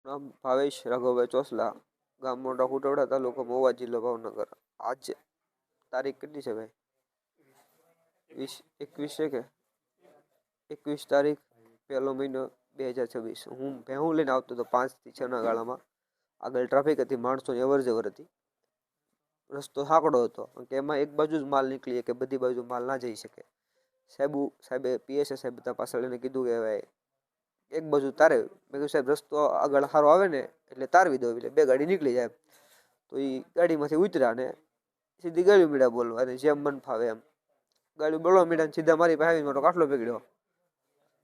નામ ભાવેશ રાઘવભાઈ ચોસલા, ગામ મોટા કુટવડા, તાલુકો મહુવા, જિલ્લો ભાવનગર. આજ તારીખ કેટલી છે ભાઈ? 21 છે કે 21 તારીખ 1લો મહિનો 2026. હું ભેહું લઈને આવતો હતો 5 થી 6 ના ગાળામાં. આગળ ટ્રાફિક હતી, માણસોની અવર જવર હતી. રસ્તો સાંકડો હતો કે એમાં એક બાજુ જ માલ નીકળીએ કે બધી બાજુ માલ ના જઈ શકે. સાહેબે પીએસએ સાહેબ બધા પાછળ એને કીધું કે ભાઈ એક બાજુ તારે. મેં કીધું સાહેબ રસ્તો આગળ સારો આવે ને એટલે તારવી દો, એટલે 2 ગાડી નીકળી જાય. તો એ ગાડીમાંથી ઉતર્યા ને સીધી ગાડી મીડા બોલવા, અને જેમ મન ફાવે એમ ગાડી બોલવા મીડા, સીધા મારી પાસે મોટો કાટલો પકડ્યો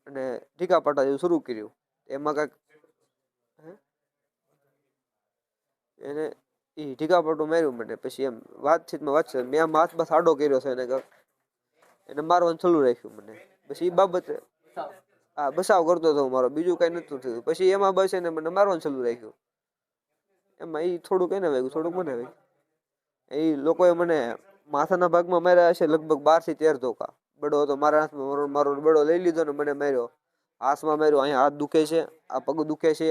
અને ઢીકા પાટા જેવું શરૂ કર્યું. એમાં કાંઈક એને એ ઢીકા પાટું માર્યું મને. પછી એમ વાતચીતમાં મેં આમ હાથમાં સાડો કર્યો છે એને કાંઈક એને મારવાનું ચાલુ રાખ્યું મને. પછી એ બાબતે હા બસાવ કરતો હતો મારો, બીજું કઈ નતું થયું. પછી એમાં બસ એને મને મારવાનું ચાલુ રાખ્યું. એમાં એ થોડુંક એને વાગ્યું, થોડુંક મને વાગ્યું. એ લોકોએ મને માથાના ભાગમાં માર્યા હશે લગભગ 12 થી 13 ધોકા. બડો હતો મારા હાથમાં, મારો બડો લઈ લીધો ને મને માર્યો. હાથમાં માર્યો, અહીંયા હાથ દુખે છે, આ પગ દુખે છે,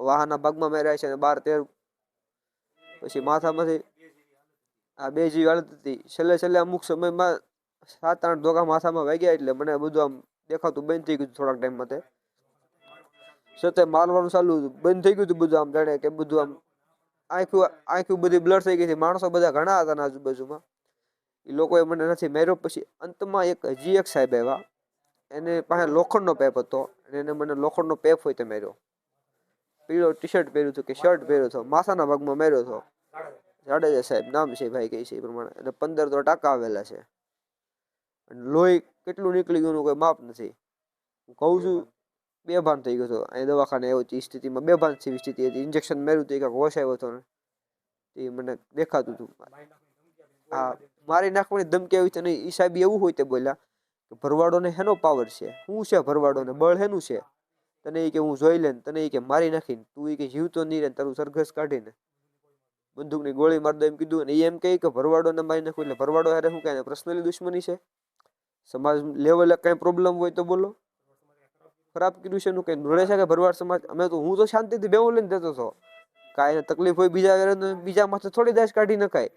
વાહના ભાગમાં માર્યા છે 12-13. પછી માથામાંથી આ 2 જીવ હાલત હતી. છેલ્લે અમુક સમયમાં 7-8 ધોકા માથામાં વાગ્યા એટલે મને બધું આમ દેખાતું બંધ થઈ ગયું થોડાક ટાઈમ માટે. છતાં મારવાનું ચાલુ બંધ થઈ ગયું હતું બધું. આમ જાણે કે બધું આમ આંખું બધી બ્લર થઈ ગઈ હતી. માણસો બધા ઘણા હતા આજુબાજુમાં. એ લોકોએ મને નથી માર્યો. પછી અંતમાં હજી એક સાહેબ આવ્યા, એને પાસે લોખંડનો પેપ હતો અને એને મને લોખંડનો પેપ હોય તે માર્યો. પીળો ટી-શર્ટ પહેર્યું હતું કે શર્ટ પહેર્યો હતો, માથાના ભાગમાં માર્યો હતો. જાડેજા સાહેબ નામ છે, ભાઈ કહે છે એ પ્રમાણે. અને 15 તો ટાંકા આવેલા છે. લોહી કેટલું નીકળી ગયું કોઈ માપ નથી. હું કહું છું બેભાન થઈ ગયો હતો. અહીં દવાખાને આવ્યો હતી, સ્થિતિમાં બેભાન જેવી સ્થિતિ હતી. ઇન્જેક્શન માર્યું હતું, કાંઈક હોશ આવ્યો હતો ને એ મને દેખાતું હતું. હા મારી નાખવાની ધમકી આવી હતી નહીં. એ સાહેબ એવું હોય તે બોલ્યા કે ભરવાડોને હેનો પાવર છે, શું છે ભરવાડોને, બળ હેનું છે તને? એ કે હું જોઈ લે તને, એ કે મારી નાખીને તું એ કે જીવતો નહીં રહે, તારું સરઘસ કાઢીને બંદૂકની ગોળી મારી દો એમ કીધું. અને એમ કહે કે ભરવાડોને મારી નાખું એટલે ભરવાડો હારે શું કહે પર્સનલી દુશ્મની છે? સમાજ લેવલે કઈ પ્રોબ્લેમ હોય તો બોલો. ખરાબ કર્યું છે એનું કઈ નડે છે કે ભરવાડ સમાજ? હું તો શાંતિથી બેહું લઈને દેતો હતો. કાંઈ તકલીફ હોય બીજા માથે થોડી દાશ કાઢી નખાય.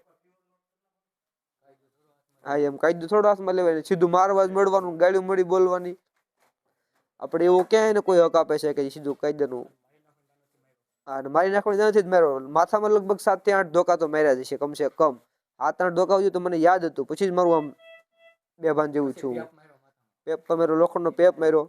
હા એમ કાયદો થોડો હાથમાં લેવાય, સીધું મારવા જ મળવાનું, ગાડી મળી બોલવાની. આપણે એવું ક્યાંય ને કોઈ હક આપે છે કે સીધું કાયદાનું? હા મારી નાખવાની નથી જ માર્યો. માથામાં લગભગ 7 થી 8 ધોકા તો માર્યા જશે કમસે કમ. 7-8 ધોકા હોય તો મને યાદ હતું. પછી જ મારું આમ બેભાન જેવું છું. પેપ માર્યો, લોખંડનો પેપ માર્યો.